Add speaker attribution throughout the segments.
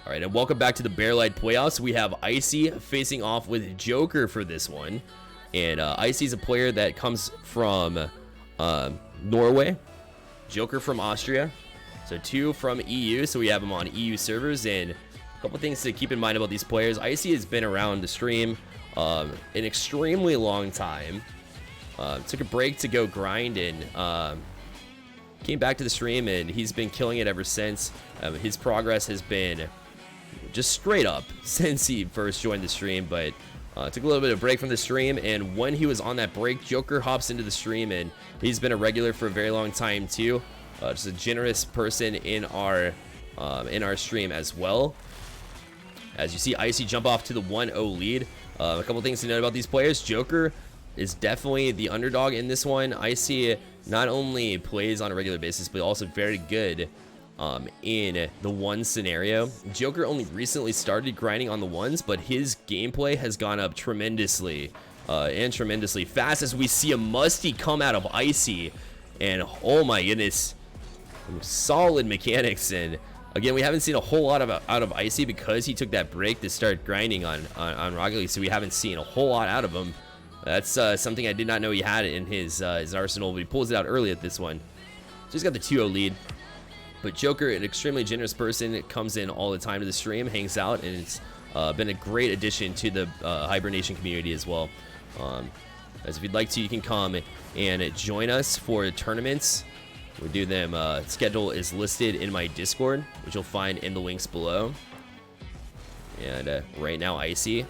Speaker 1: All right, and welcome back to the Bear Light Playoffs. We have Icy facing off with Joker for this one. And Icy's a player that comes from Norway, Joker from Austria. So 2 from EU, so we have him on EU servers. And a couple things to keep in mind about these players. Icy has been around the stream an extremely long time. Took a break to go grind and came back to the stream, and he's been killing it ever since. His progress has been just straight up since he first joined the stream, but took a little bit of break from the stream, and when he was on that break, Joker hops into the stream, and he's been a regular for a very long time too. Just a generous person in our stream as well. As you see Icy jump off to the 1-0 lead. A couple things to note about these players. Joker is definitely the underdog in this one. Icy not only plays on a regular basis, but also very good in the one scenario. Joker only recently started grinding on the ones, but his gameplay has gone up tremendously and tremendously fast as we see a musty come out of Icy, and oh my goodness, solid mechanics. And again, we haven't seen a whole lot out of Icy because he took that break to start grinding on Rocket League, so we haven't seen a whole lot out of him. That's something I did not know he had in his arsenal, but he pulls it out early at this one. So he's got the 2-0 lead. But Joker, an extremely generous person, comes in all the time to the stream, hangs out, and it's been a great addition to the Hibernation community as well. As if you'd like to, you can come and join us for tournaments. We do them. Schedule is listed in my Discord, which you'll find in the links below. And right now, Icy.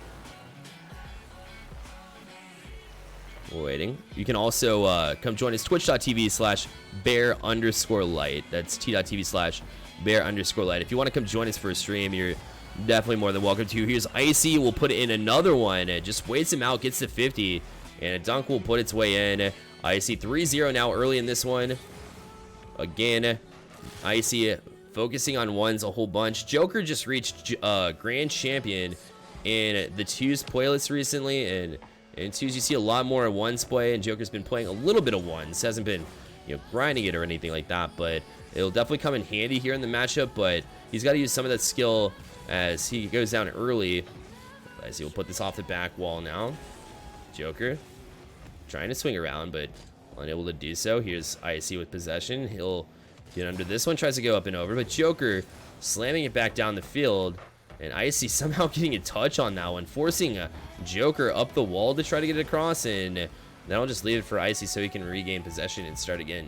Speaker 1: We're waiting. You can also come join us, twitch.tv/bear_light. That's t.tv/bear_light. If you want to come join us for a stream, you're definitely more than welcome to. Here's Icy. We'll put it in another one. It just waits him out, gets to 50, and a dunk will put its way in. Icy 3-0 now early in this one. Again, Icy focusing on ones a whole bunch. Joker just reached Grand Champion in the twos playlist recently, and in twos you see a lot more ones play, and Joker's been playing a little bit of ones. Hasn't been, grinding it or anything like that, but it'll definitely come in handy here in the matchup. But he's got to use some of that skill as he goes down early. As he'll put this off the back wall now. Joker trying to swing around, but unable to do so. Here's Icy with possession. He'll get under this one, tries to go up and over, but Joker slamming it back down the field, and Icy somehow getting a touch on that one, forcing Joker up the wall to try to get it across, and then I'll just leave it for Icy so he can regain possession and start again.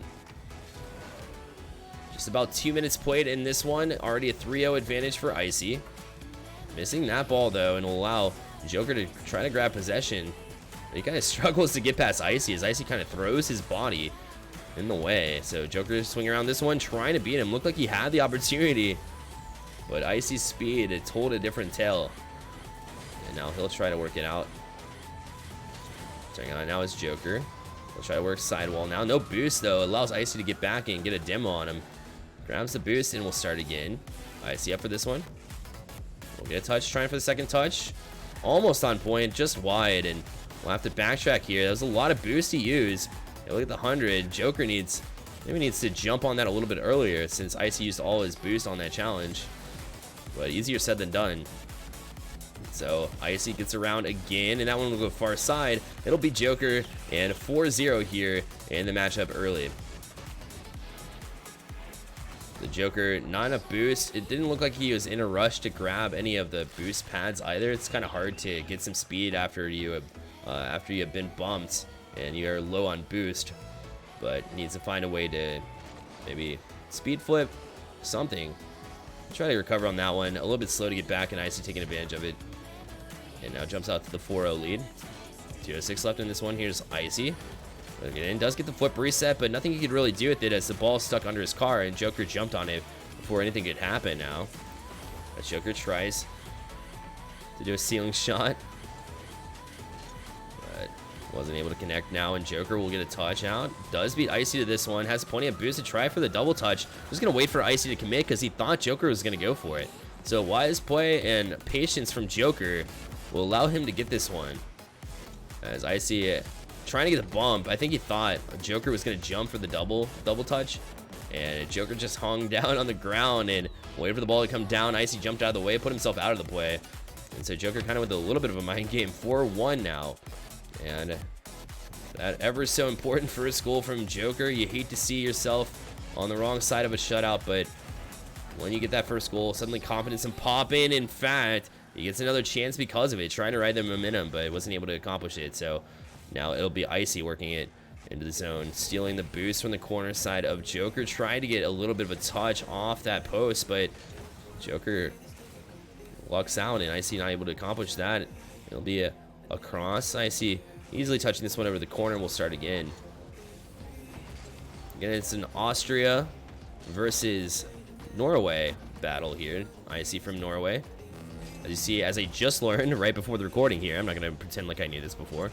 Speaker 1: Just about 2 minutes played in this one. Already a 3-0 advantage for Icy. Missing that ball though, and will allow Joker to try to grab possession. He kind of struggles to get past Icy as Icy kind of throws his body in the way. So Joker swing around this one, trying to beat him. Looked like he had the opportunity, but Icy's speed, it told a different tale. And now he'll try to work it out. Turning on now is Joker. He'll try to work sidewall now. No boost though. Allows Icy to get back and get a demo on him. Grabs the boost and we'll start again. Icy up for this one. We'll get a touch, trying for the second touch. Almost on point, just wide, and we'll have to backtrack here. That was a lot of boost to use. Hey, look at the 100. Joker maybe needs to jump on that a little bit earlier since Icy used all his boost on that challenge. But easier said than done. So Icy gets around again, and that one will go far side. It'll be Joker, and 4-0 here in the matchup early. The Joker, not enough boost. It didn't look like he was in a rush to grab any of the boost pads either. It's kind of hard to get some speed after you have been bumped and you're low on boost, but needs to find a way to maybe speed flip something. Try to recover on that one. A little bit slow to get back, and Icy taking advantage of it. And now jumps out to the 4-0 lead. 2:06 left in this one. Here's Icy. And does get the flip reset, but nothing he could really do with it as the ball stuck under his car, and Joker jumped on it before anything could happen now. But Joker tries to do a ceiling shot, but wasn't able to connect now, and Joker will get a touch out. Does beat Icy to this one. Has plenty of boost to try for the double touch. Just going to wait for Icy to commit because he thought Joker was going to go for it. So wise play and patience from Joker will allow him to get this one. As Icy trying to get the bump. I think he thought Joker was going to jump for the double touch, And Joker just hung down on the ground and waited for the ball to come down. Icy jumped out of the way, put himself out of the play. And so Joker kind of with a little bit of a mind game. 4-1 now. And that ever so important first goal from Joker. You hate to see yourself on the wrong side of a shutout, but when you get that first goal, suddenly confidence and pop in. In fact, he gets another chance because of it, trying to ride the momentum, but wasn't able to accomplish it. So now it'll be Icy working it into the zone, stealing the boost from the corner side of Joker, trying to get a little bit of a touch off that post, but Joker lucks out, and Icy not able to accomplish that. It'll be a cross. Icy easily touching this one over the corner, and we'll start again. Again, it's an Austria versus Norway battle here. Icy from Norway. As you see, as I just learned right before the recording here, I'm not going to pretend like I knew this before.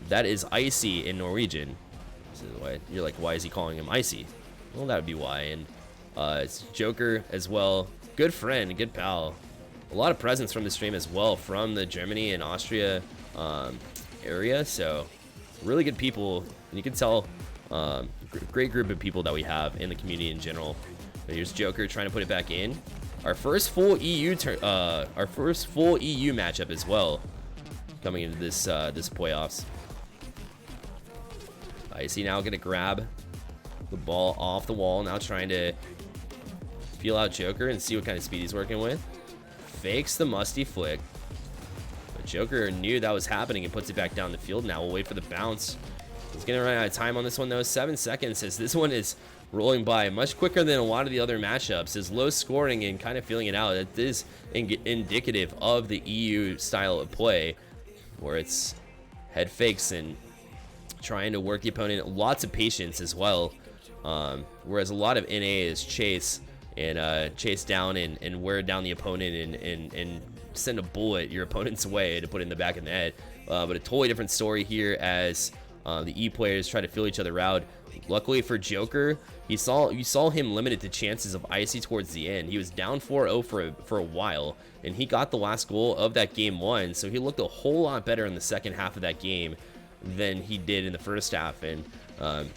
Speaker 1: That is Icy in Norwegian. So you're like, why is he calling him Icy? Well, that would be why. And it's Joker as well. Good friend, good pal. A lot of presence from the stream as well from the Germany and Austria area. So really good people. And you can tell great group of people that we have in the community in general. But here's Joker trying to put it back in. Our first full EU matchup as well, coming into this this playoffs. Icy now gonna grab the ball off the wall, now trying to feel out Joker and see what kind of speed he's working with. Fakes the musty flick, but Joker knew that was happening and puts it back down the field. Now we'll wait for the bounce. He's gonna run out of time on this one though. 7 seconds, as this one is rolling by much quicker than a lot of the other matchups. Is low scoring and kind of feeling it out. It is indicative of the EU style of play, where it's head fakes and trying to work the opponent. Lots of patience as well, whereas a lot of NA is chase and chase down and wear down the opponent and send a bullet your opponent's way to put in the back of the net. But a totally different story here as the E players try to feel each other out. Luckily for Joker, you saw him limited to chances of Icy towards the end. He was down 4-0 for a while, and he got the last goal of that game 1, so he looked a whole lot better in the second half of that game than he did in the first half, and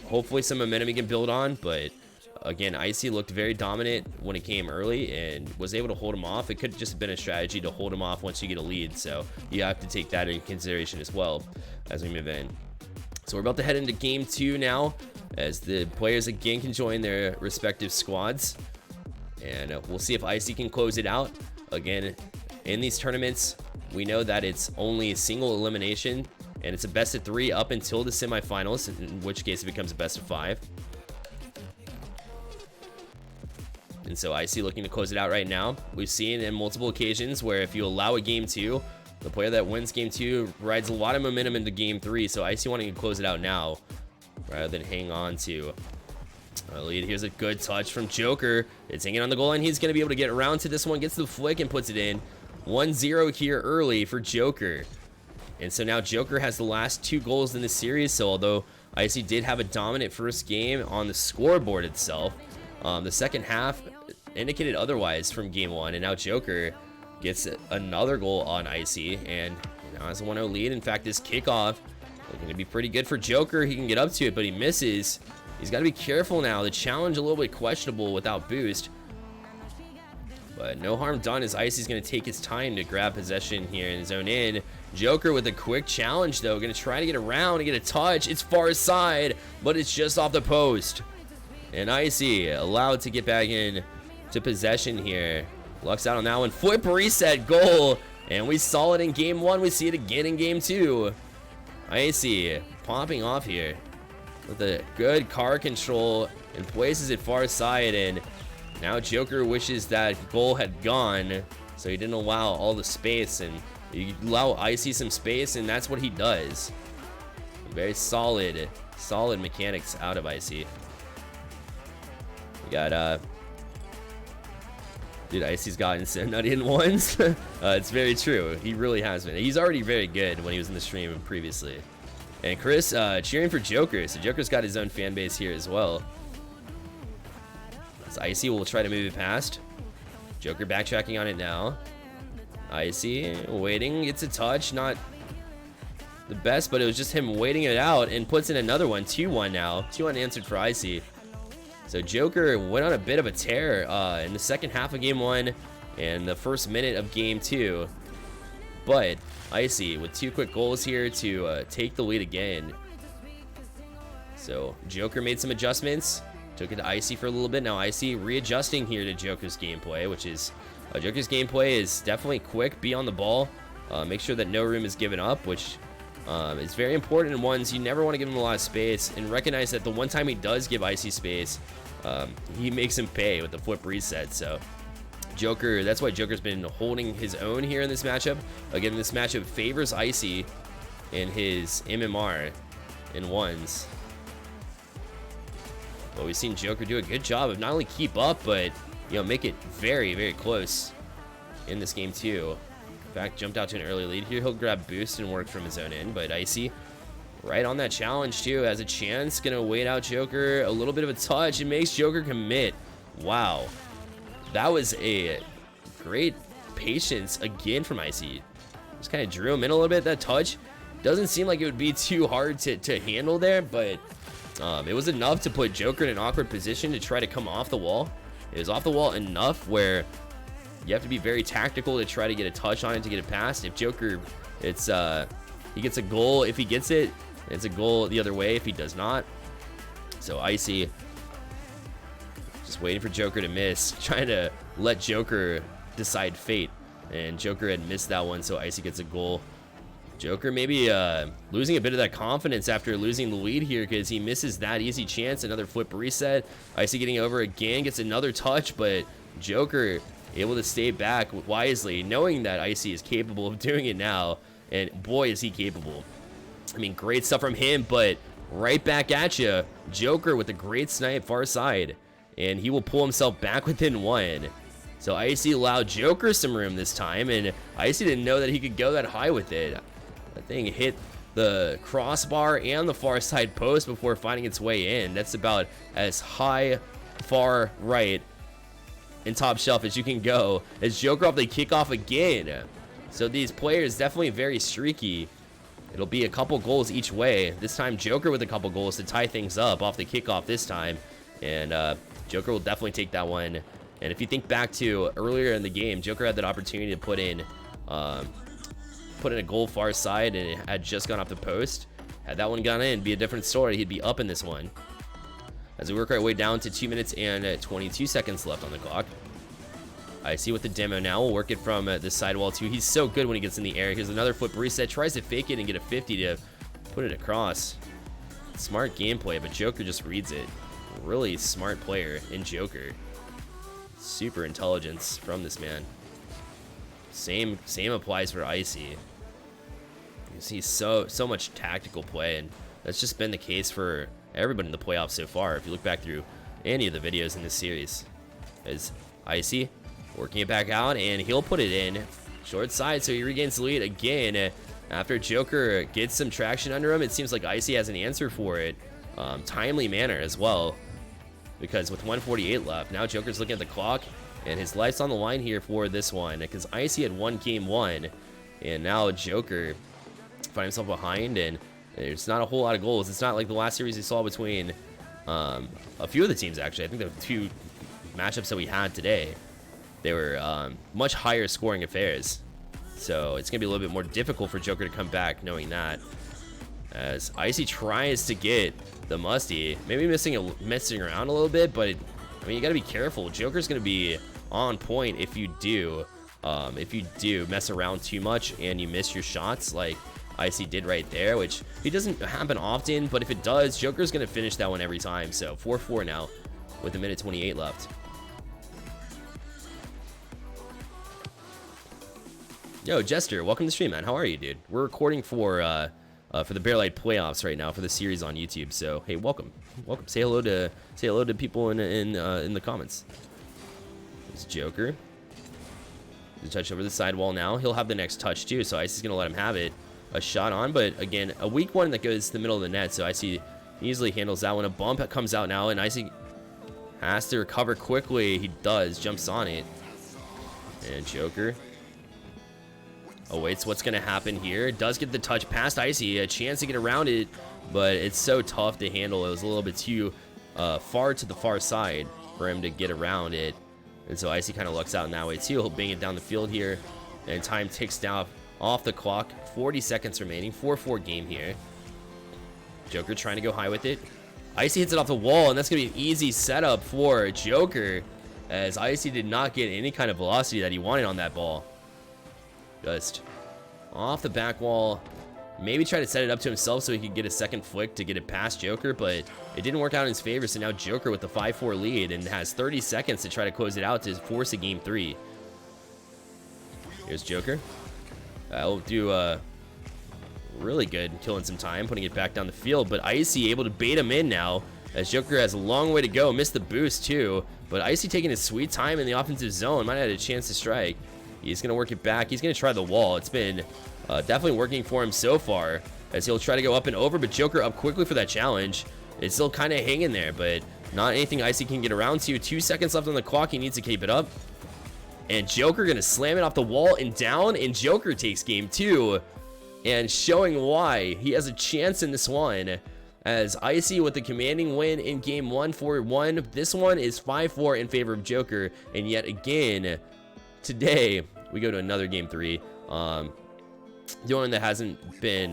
Speaker 1: hopefully some momentum he can build on. But again, Icy looked very dominant when it came early and was able to hold him off. It could have just been a strategy to hold him off once you get a lead, so you have to take that into consideration as well as we move in. So we're about to head into game 2 now, as the players again can join their respective squads, and we'll see if Icy can close it out. Again, in these tournaments, we know that it's only a single elimination, and it's a best of 3 up until the semifinals, in which case it becomes a best of 5. And so Icy looking to close it out right now. We've seen in multiple occasions where if you allow a game 2, the player that wins game 2 rides a lot of momentum into game 3. So Icy wanting to close it out now rather than hang on to a lead. Here's a good touch from Joker. It's hanging on the goal line. He's going to be able to get around to this one. Gets the flick and puts it in. 1-0 here early for Joker. And so now Joker has the last 2 goals in the series. So although Icy did have a dominant first game on the scoreboard itself, the second half indicated otherwise from game 1. And now Joker gets another goal on Icy and now has a 1-0 lead. In fact, this kickoff looking to be pretty good for Joker. He can get up to it, but he misses. He's got to be careful now. The challenge a little bit questionable without boost, but no harm done as Icy's going to take his time to grab possession here and zone in. Joker with a quick challenge though, going to try to get around and get a touch. It's far side, but it's just off the post, and Icy allowed to get back in to possession here. Lucks out on that one. Flip reset goal, and we saw it in game 1. We see it again in game 2. Icy popping off here with a good car control and places it far side, and now Joker wishes that goal had gone, so he didn't allow all the space, and you allow Icy some space, and that's what he does. Very solid mechanics out of Icy. We got dude, Icy's gotten so nutty in ones. It's very true. He really has been. He's already very good when he was in the stream previously. And Chris cheering for Joker. So Joker's got his own fan base here as well. So Icy will try to move it past. Joker backtracking on it now. Icy waiting. Gets a touch. Not the best, but it was just him waiting it out and puts in another one. 2-1 now. 2-1 answered for Icy. So Joker went on a bit of a tear in the second half of game 1 and the first minute of game 2. But Icy with 2 quick goals here to take the lead again. So Joker made some adjustments, took it to Icy for a little bit. Now Icy readjusting here to Joker's gameplay, which is Joker's gameplay is definitely quick, be on the ball, make sure that no room is given up, which is very important in ones. You never want to give him a lot of space, and recognize that the one time he does give Icy space, he makes him pay with the flip reset. So Joker, that's why Joker's been holding his own here in this matchup. Again, this matchup favors Icy in his MMR in ones. But we've seen Joker do a good job of not only keep up, but make it very, very close in this game too. In fact, jumped out to an early lead here. He'll grab boost and work from his own end, but Icy right on that challenge too, has a chance. Gonna wait out Joker. A little bit of a touch. It makes Joker commit. Wow. That was a great patience again from Icy. Just kind of drew him in a little bit. That touch doesn't seem like it would be too hard to handle there, but it was enough to put Joker in an awkward position to try to come off the wall. It was off the wall enough where you have to be very tactical to try to get a touch on it to get it past. If Joker, it's he gets a goal. If he gets it, it's a goal the other way if he does not. So Icy just waiting for Joker to miss, trying to let Joker decide fate. And Joker had missed that one, so Icy gets a goal. Joker maybe losing a bit of that confidence after losing the lead here, because he misses that easy chance. Another flip reset. Icy getting over again, gets another touch, but Joker able to stay back wisely, knowing that Icy is capable of doing it now. And boy, is he capable. I mean, great stuff from him, but right back at you. Joker with a great snipe far side, and he will pull himself back within 1. So Icy allowed Joker some room this time, and Icy didn't know that he could go that high with it. That thing hit the crossbar and the far side post before finding its way in. That's about as high, far right, and top shelf as you can go. As Joker off the kickoff again. So these players definitely very streaky. It'll be a couple goals each way. This time Joker with a couple goals to tie things up off the kickoff this time. And Joker will definitely take that one. And if you think back to earlier in the game, Joker had that opportunity to put in a goal far side, and it had just gone off the post. Had that one gone in, it'd be a different story. He'd be up in this one. As we work our way down to 2 minutes and 22 seconds left on the clock. Icy with the demo now. We'll work it from the sidewall too. He's so good when he gets in the air. Here's another flip reset. Tries to fake it and get a 50 to put it across. Smart gameplay, but Joker just reads it. Really smart player in Joker. Super intelligence from this man. Same applies for Icy. You see so much tactical play, and that's just been the case for everybody in the playoffs so far. If you look back through any of the videos in this series, as Icy working it back out, and he'll put it in short side, so he regains the lead again. After Joker gets some traction under him, it seems like Icy has an answer for it. Timely manner as well, because with 148 left, now Joker's looking at the clock, and his life's on the line here for this one, because Icy had won game 1, and now Joker find himself behind, and there's not a whole lot of goals. It's not like the last series we saw between a few of the teams, actually. I think the 2 matchups that we had today, they were much higher scoring affairs. So it's going to be a little bit more difficult for Joker to come back knowing that. As Icy tries to get the musty, maybe messing around a little bit, but I mean, you got to be careful. Joker's going to be on point if you do mess around too much and you miss your shots like Icy did right there, which it doesn't happen often, but if it does, Joker's going to finish that one every time. So 4-4 now with 1:28 left. Yo, Jester, welcome to the stream, man. How are you, dude? We're recording for the Bear Light playoffs right now for the series on YouTube. So hey, welcome. Say hello to people in the comments. There's Joker. The touch over the sidewall now. He'll have the next touch too, so Icy's gonna let him have it. A shot on, but again, a weak one that goes to the middle of the net, so Icy easily handles that one. A bump comes out now, and Icy has to recover quickly. He does, jumps on it. And Joker awaits what's going to happen here. Does get the touch past Icy, a chance to get around it, but it's so tough to handle. It was a little bit too far to the far side for him to get around it. And so Icy kind of lucks out in that way too. He'll bang it down the field here, and time ticks down off the clock. 40 seconds remaining. 4-4 game here. Joker trying to go high with it. Icy hits it off the wall, and that's going to be an easy setup for Joker, as Icy did not get any kind of velocity that he wanted on that ball. Just off the back wall. Maybe try to set it up to himself so he could get a second flick to get it past Joker, but it didn't work out in his favor. So now Joker with the 5-4 lead and has 30 seconds to try to close it out to force a game 3. Here's Joker. He'll do really good, killing some time, putting it back down the field. But Icy able to bait him in now, as Joker has a long way to go. Missed the boost too, but Icy taking his sweet time in the offensive zone. Might have had a chance to strike. He's going to work it back. He's going to try the wall. It's been definitely working for him so far, as he'll try to go up and over, but Joker up quickly for that challenge. It's still kind of hanging there, but not anything Icy can get around to. 2 seconds left on the clock. He needs to keep it up. And Joker going to slam it off the wall and down, and Joker takes game 2, and showing why he has a chance in this one, as Icy with the commanding win in game 1 4-1. This one is 5-4 in favor of Joker, and yet again today we go to another game 3. The one that hasn't been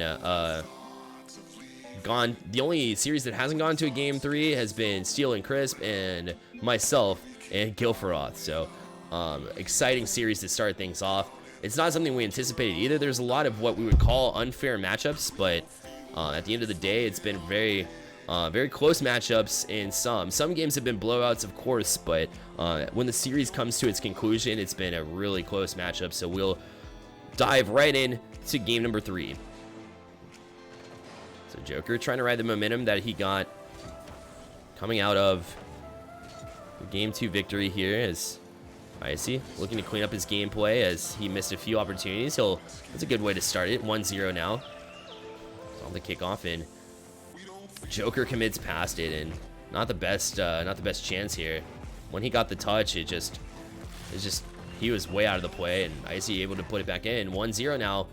Speaker 1: gone, the only series that hasn't gone to a game 3 has been Steel and Crisp and myself and Gilferoth. So exciting series to start things off. It's not something we anticipated either. There's a lot of what we would call unfair matchups, but at the end of the day, it's been very close matchups. In some games have been blowouts, of course, but when the series comes to its conclusion, it's been a really close matchup. So we'll dive right in to game number 3. So Joker trying to ride the momentum that he got coming out of the game 2 victory here, as Icy looking to clean up his gameplay as he missed a few opportunities. That's a good way to start it. 1-0 now. On the kickoff, and Joker commits past it, and not the best chance here. When he got the touch, it's just he was way out of the play, and Icy able to put it back in. 1-0 now,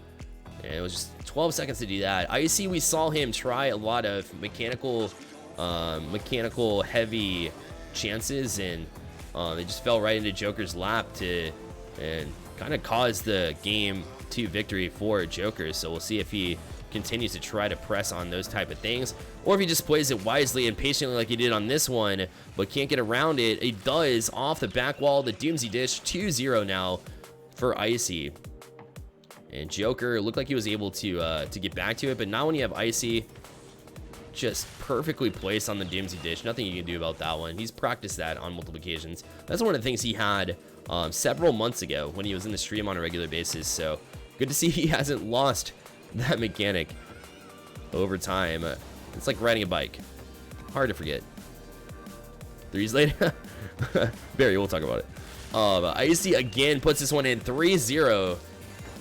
Speaker 1: and it was just 12 seconds to do that. Icy, we saw him try a lot of mechanical heavy chances, and they just fell right into Joker's lap and kind of caused the game 2 victory for Joker. So we'll see if he continues to try to press on those type of things, or if he just plays it wisely and patiently like he did on this one, but can't get around it. He does off the back wall, the Doomsday Dish. 2-0 now for Icy, and Joker looked like he was able to get back to it, but not when you have Icy just perfectly placed on the Doomsday Dish. Nothing you can do about that one. He's practiced that on multiple occasions. That's one of the things he had several months ago when he was in the stream on a regular basis, so good to see he hasn't lost that mechanic over time. It's like riding a bike. Hard to forget. 3s later. Barry, we'll talk about it. Icy again puts this one in. 3-0.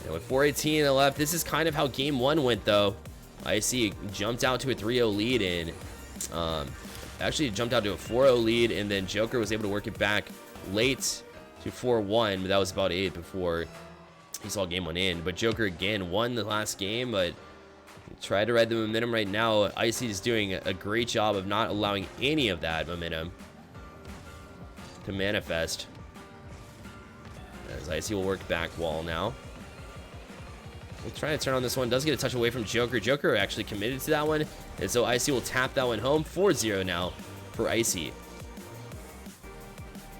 Speaker 1: And with 4:18 left, this is kind of how game 1 went, though. Icy jumped out to a 3-0 lead, and actually jumped out to a 4-0 lead, and then Joker was able to work it back late to 4-1, but that was about 8 before he saw game 1 in. But Joker again won the last game, but tried to ride the momentum right now. Icy is doing a great job of not allowing any of that momentum to manifest, as Icy will work back wall now. We'll try to turn on this one. Does get a touch away from Joker. Joker actually committed to that one, and so Icy will tap that one home. 4-0 now for Icy.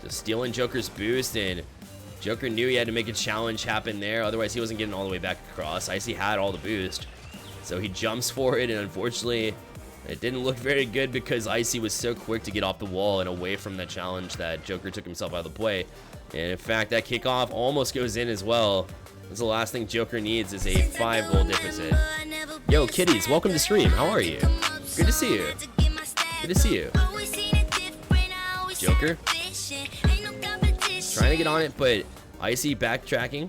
Speaker 1: Just stealing Joker's boost, and Joker knew he had to make a challenge happen there, otherwise he wasn't getting all the way back across. Icy had all the boost, so he jumps for it, and unfortunately it didn't look very good because Icy was so quick to get off the wall and away from that challenge that Joker took himself out of the play. And in fact, that kickoff almost goes in as well. That's the last thing Joker needs, is a 5-goal deficit. Yo, kiddies, welcome to stream. How are you? Good to see you. Good to see you. Joker trying to get on it, but Icy backtracking,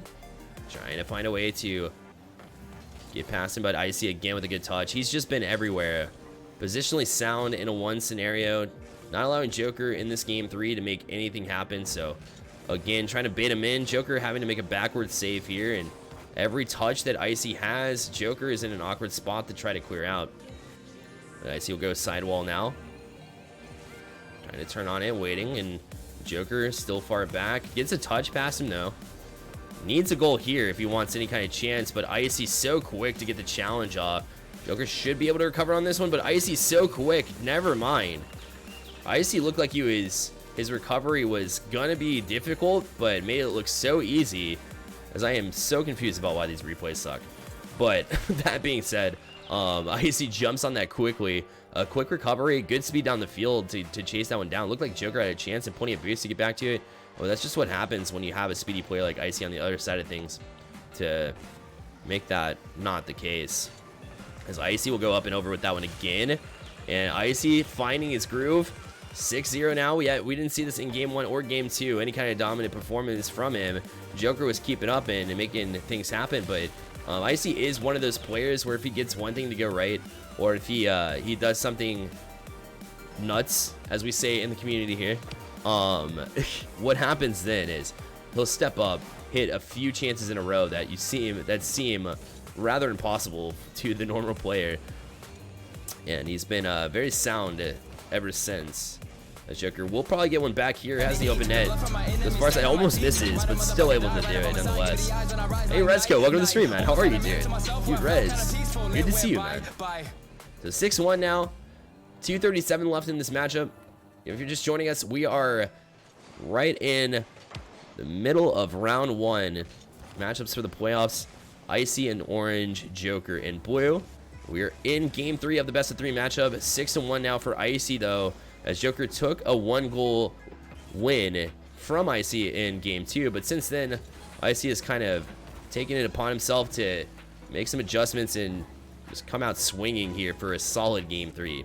Speaker 1: trying to find a way to get past him. But Icy again with a good touch. He's just been everywhere. Positionally sound in a 1 scenario, not allowing Joker in this game 3 to make anything happen. So again, trying to bait him in. Joker having to make a backward save here, and every touch that Icy has, Joker is in an awkward spot to try to clear out. But Icy will go sidewall now. Trying to turn on it, waiting, and Joker still far back. Gets a touch past him, though. Needs a goal here if he wants any kind of chance, but Icy's so quick to get the challenge off. Joker should be able to recover on this one, but Icy's so quick. Never mind. Icy looked like his recovery was gonna be difficult, but made it look so easy, as I am so confused about why these replays suck. But that being said, Icy jumps on that quickly. A quick recovery, good speed down the field to chase that one down. Looked like Joker had a chance and plenty of boost to get back to it. Well, that's just what happens when you have a speedy player like Icy on the other side of things to make that not the case. As Icy will go up and over with that one again. And Icy finding his groove. 6-0 now. We didn't see this in game 1 or game 2. Any kind of dominant performance from him. Joker was keeping up and making things happen, but Icy is one of those players where if he gets one thing to go right, or if he does something nuts, as we say in the community here, what happens then is he'll step up, hit a few chances in a row that seem rather impossible to the normal player, and he's been very sound ever since. As Joker will probably get one back here, has the open net. As far as I almost misses, but still able to do it nonetheless. Hey Rezco, welcome to the stream, man. How are you, dude? Dude, Rez, good to see you, man. So 6-1 now, 2:37 left in this matchup. If you're just joining us, we are right in the middle of round 1. Matchups for the playoffs. Icy in orange, Joker in blue. We're in game 3 of the best of 3 matchup. 6-1 now for Icy, though, as Joker took a 1-goal win from Icy in game 2. But since then, Icy has kind of taken it upon himself to make some adjustments and just come out swinging here for a solid game 3.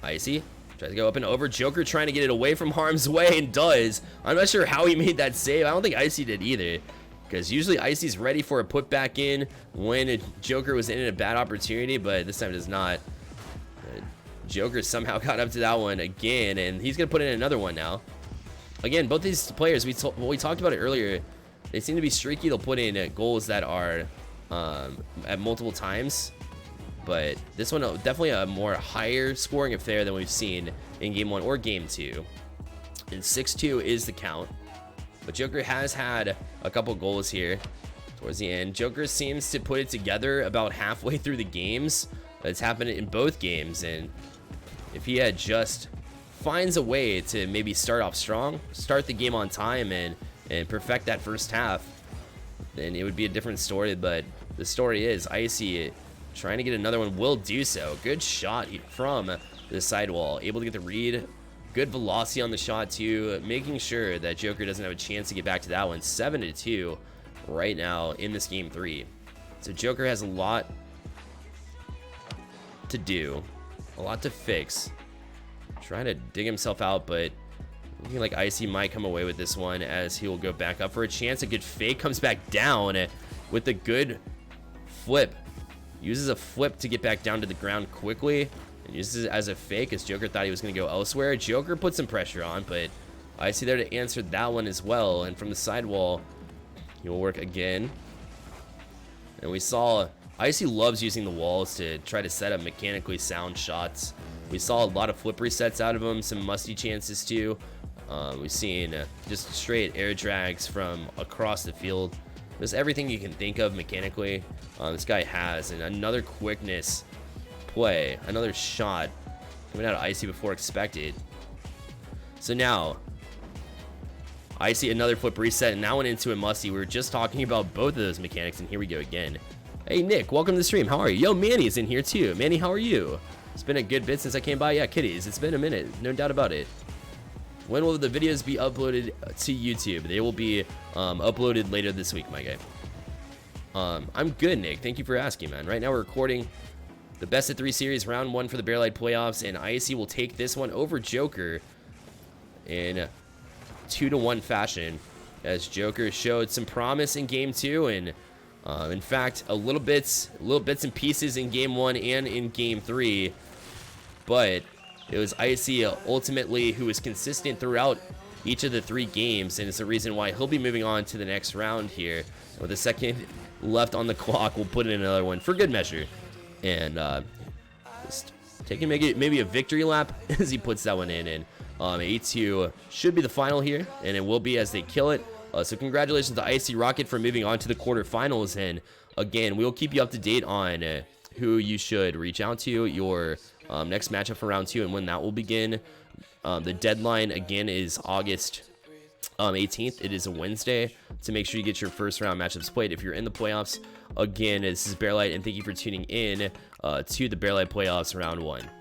Speaker 1: Icy tries to go up and over. Joker trying to get it away from harm's way, and does. I'm not sure how he made that save. I don't think Icy did either, because usually Icy's ready for a put back in when Joker was in a bad opportunity, but this time does not. Joker somehow got up to that one again, and he's going to put in another one now. Again, both these players, we talked about it earlier, they seem to be streaky. They'll put in goals that are at multiple times. But this one, definitely a more higher scoring affair than we've seen in game 1 or game 2. And 6-2 is the count. But Joker has had a couple goals here towards the end. Joker seems to put it together about halfway through the games. That's happened in both games. And if he had just finds a way to maybe start off strong, start the game on time, and perfect that first half, then it would be a different story. But the story is Icy trying to get another one, will do so. Good shot from the sidewall, able to get the read. Good velocity on the shot too, making sure that Joker doesn't have a chance to get back to that one. 7-2 right now in this game 3. So Joker has a lot to do, a lot to fix. Trying to dig himself out, but looking like Icy might come away with this one, as he will go back up for a chance. A good fake, comes back down with a good flip. Uses a flip to get back down to the ground quickly, and uses it as a fake, as Joker thought he was going to go elsewhere. Joker put some pressure on, but Icy there to answer that one as well. And from the sidewall, he will work again. And we saw Icy loves using the walls to try to set up mechanically sound shots. We saw a lot of flip resets out of him, some musty chances too. We've seen just straight air drags from across the field. There's everything you can think of mechanically, this guy has. And another quickness play, another shot coming out of Icy before expected. So now Icy, another flip reset, and now went into a musty. We were just talking about both of those mechanics, and here we go again. Hey Nick, welcome to the stream. How are you? Yo, Manny's in here too. Manny, how are you? It's been a good bit since I came by. Yeah, kitties, it's been a minute, no doubt about it. When will the videos be uploaded to YouTube? They will be uploaded later this week, my guy. I'm good, Nick. Thank you for asking, man. Right now we're recording the best of 3 series, round 1 for the Bear Light playoffs, and Icy will take this one over Joker in 2-1 fashion, as Joker showed some promise in game 2, and in fact a little bits and pieces in game 1 and in game 3, but it was Icy ultimately who was consistent throughout each of the 3 games, and it's the reason why he'll be moving on to the next round here. With a second left on the clock, we'll put in another one for good measure, and just taking maybe a victory lap as he puts that one in. And A2 should be the final here, and it will be as they kill it. So congratulations to IcyRocket for moving on to the quarterfinals. And again, we'll keep you up to date on who you should reach out to, your next matchup for round 2, and when that will begin. The deadline again is August 18th. It is a Wednesday to make sure you get your first round matchups played if you're in the playoffs. Again, this is Bearlight, and thank you for tuning in to the Bearlight Playoffs Round 1.